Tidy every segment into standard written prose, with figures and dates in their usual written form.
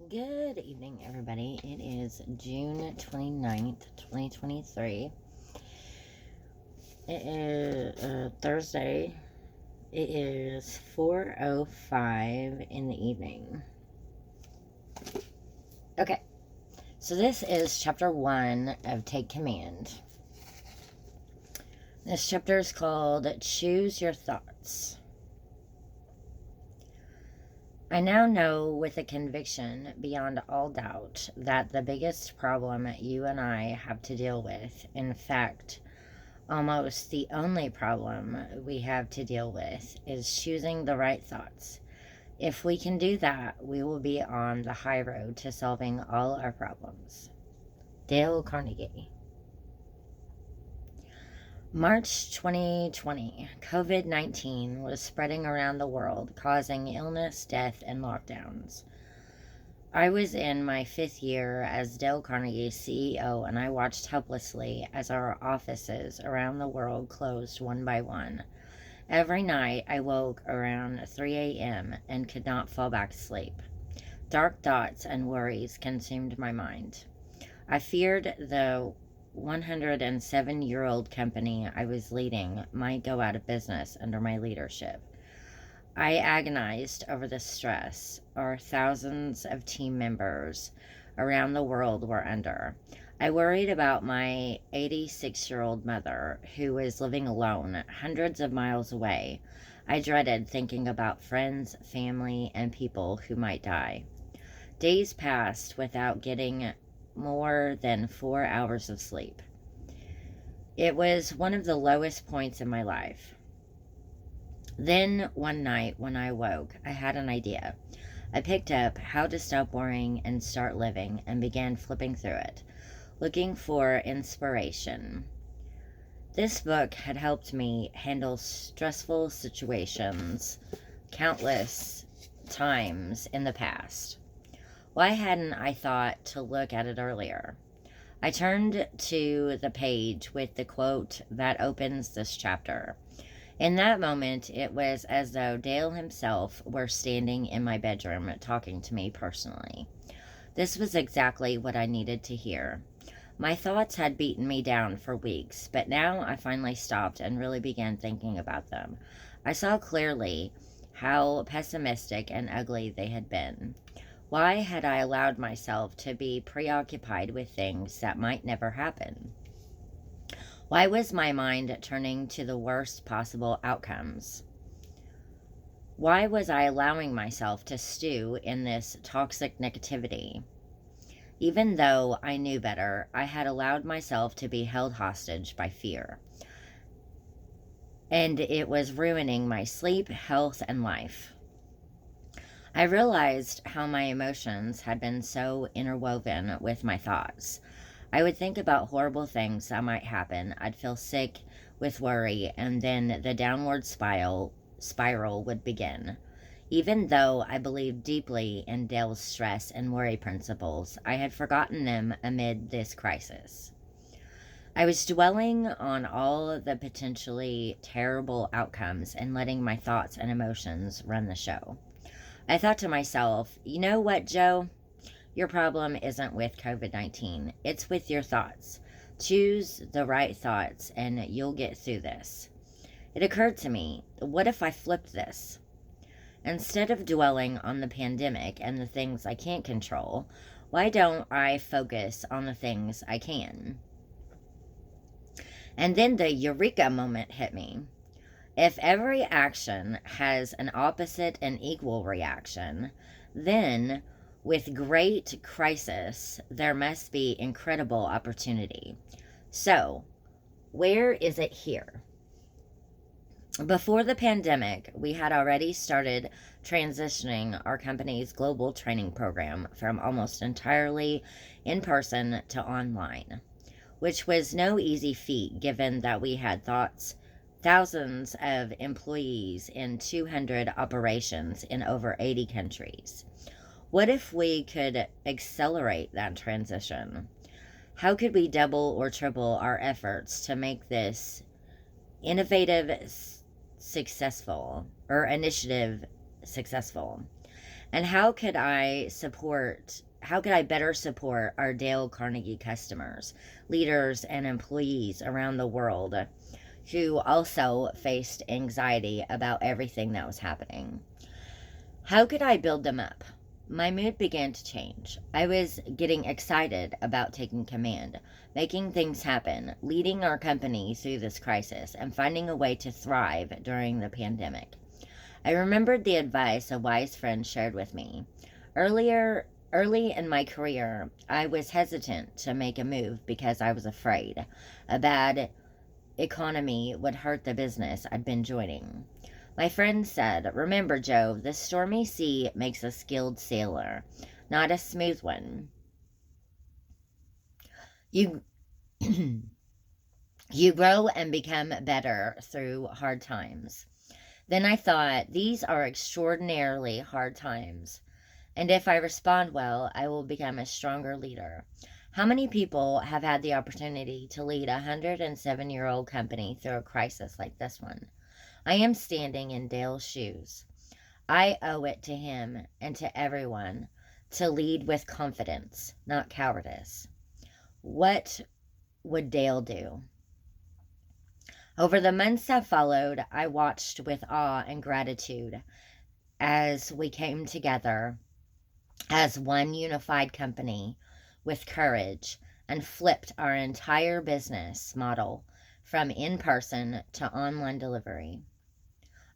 Good evening, everybody. It is June 29th, 2023. It is Thursday. It is 4:05 in the evening. Okay, so this is chapter 1 of Take Command. This chapter is called Choose Your Thoughts. I now know with a conviction beyond all doubt that the biggest problem you and I have to deal with, in fact, almost the only problem we have to deal with, is choosing the right thoughts. If we can do that, we will be on the high road to solving all our problems. Dale Carnegie. March 2020, COVID-19 was spreading around the world, causing illness, death, and lockdowns. I was in my 5th year as Dale Carnegie's CEO, and I watched helplessly as our offices around the world closed one by one. Every night I woke around 3 a.m. and could not fall back to sleep. Dark thoughts and worries consumed my mind. I feared the 107-year-old company I was leading might go out of business under my leadership. I agonized over the stress our thousands of team members around the world were under. I worried about my 86-year-old mother, who was living alone hundreds of miles away. I dreaded thinking about friends, family, and people who might die. Days passed without getting more than 4 hours of sleep. It was one of the lowest points in my life. Then one night when I awoke, I had an idea. I picked up How to Stop Worrying and Start Living and began flipping through it, looking for inspiration. This book had helped me handle stressful situations countless times in the past. Why hadn't I thought to look at it earlier? I turned to the page with the quote that opens this chapter. In that moment, it was as though Dale himself were standing in my bedroom talking to me personally. This was exactly what I needed to hear. My thoughts had beaten me down for weeks, but now I finally stopped and really began thinking about them. I saw clearly how pessimistic and ugly they had been. Why had I allowed myself to be preoccupied with things that might never happen? Why was my mind turning to the worst possible outcomes? Why was I allowing myself to stew in this toxic negativity? Even though I knew better, I had allowed myself to be held hostage by fear. And it was ruining my sleep, health, and life. I realized how my emotions had been so interwoven with my thoughts. I would think about horrible things that might happen. I'd feel sick with worry, and then the downward spiral would begin. Even though I believed deeply in Dale's stress and worry principles, I had forgotten them amid this crisis. I was dwelling on all the potentially terrible outcomes and letting my thoughts and emotions run the show. I thought to myself, you know what, Joe? Your problem isn't with COVID-19. It's with your thoughts. Choose the right thoughts and you'll get through this. It occurred to me, what if I flipped this? Instead of dwelling on the pandemic and the things I can't control, why don't I focus on the things I can? And then the eureka moment hit me. If every action has an opposite and equal reaction, then with great crisis, there must be incredible opportunity. So, where is it here? Before the pandemic, we had already started transitioning our company's global training program from almost entirely in person to online, which was no easy feat given that we had thousands of employees in 200 operations in over 80 countries. What if we could accelerate that transition? How could we double or triple our efforts to make this initiative successful? And how could I better support our Dale Carnegie customers, leaders, and employees around the world who also faced anxiety about everything that was happening? How could I build them up? My mood began to change. I was getting excited about taking command, making things happen, leading our company through this crisis, and finding a way to thrive during the pandemic. I remembered the advice a wise friend shared with me. Early in my career, I was hesitant to make a move because I was afraid a bad economy would hurt the business I'd been joining. My friend said, "Remember, Joe, the stormy sea makes a skilled sailor, not a smooth one. You you grow and become better through hard times." Then I thought, these are extraordinarily hard times, and if I respond well, I will become a stronger leader. How many people have had the opportunity to lead a 107-year-old company through a crisis like this one? I am standing in Dale's shoes. I owe it to him and to everyone to lead with confidence, not cowardice. What would Dale do? Over the months that followed, I watched with awe and gratitude as we came together as one unified company with courage and flipped our entire business model from in person to online delivery.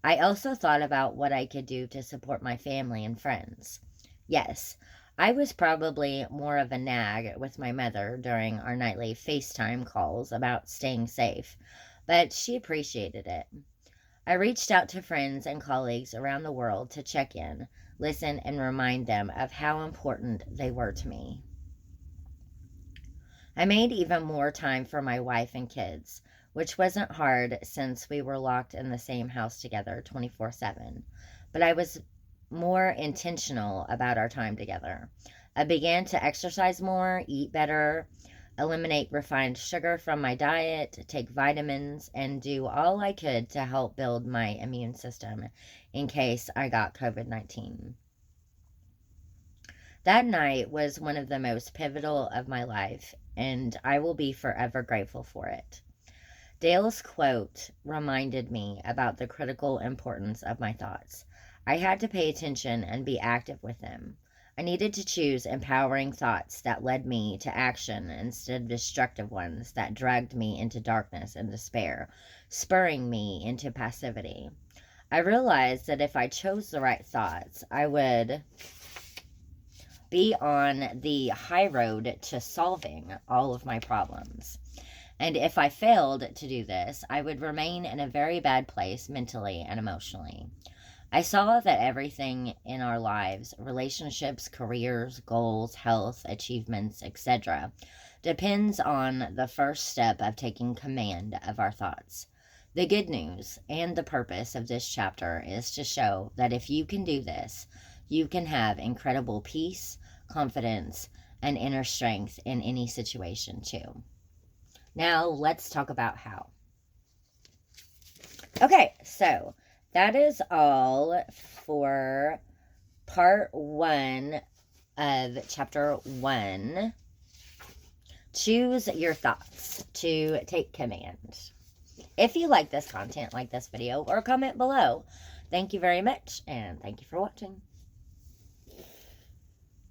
I also thought about what I could do to support my family and friends. Yes, I was probably more of a nag with my mother during our nightly FaceTime calls about staying safe, but she appreciated it. I reached out to friends and colleagues around the world to check in, listen, and remind them of how important they were to me. I made even more time for my wife and kids, which wasn't hard since we were locked in the same house together 24/7. But I was more intentional about our time together. I began to exercise more, eat better, eliminate refined sugar from my diet, take vitamins, and do all I could to help build my immune system in case I got COVID-19. That night was one of the most pivotal of my life, and I will be forever grateful for it. Dale's quote reminded me about the critical importance of my thoughts. I had to pay attention and be active with them. I needed to choose empowering thoughts that led me to action instead of destructive ones that dragged me into darkness and despair, spurring me into passivity. I realized that if I chose the right thoughts, I would be on the high road to solving all of my problems. And if I failed to do this, I would remain in a very bad place mentally and emotionally. I saw that everything in our lives, relationships, careers, goals, health, achievements, etc., depends on the first step of taking command of our thoughts. The good news and the purpose of this chapter is to show that if you can do this, you can have incredible peace, confidence, and inner strength in any situation too. Now let's talk about how. Okay, so that is all for part 1 of chapter 1. Choose your thoughts to take command. If you like this content, like this video, or comment below. Thank you very much, and thank you for watching.